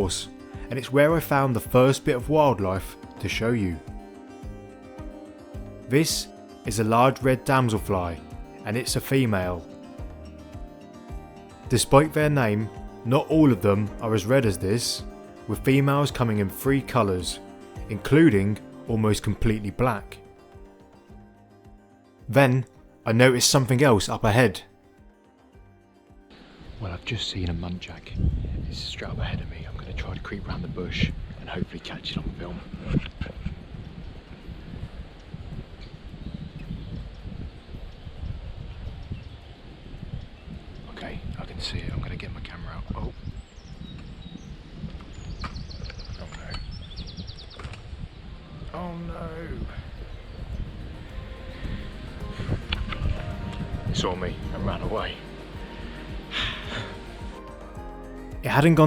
course, and it's where I found the first bit of wildlife to show you. This is a large red damselfly, and it's a female. Despite their name, not all of them are as red as this, with females coming in 3 colours, including almost completely black. Then, I noticed something else up ahead. Well, I've just seen a muntjac. It's straight up ahead of me. I'm going to try to creep around the bush and hopefully catch it on film. Okay, I can see it. I'm going to get my camera out. Oh. Oh no. It saw me and ran away. It hadn't gone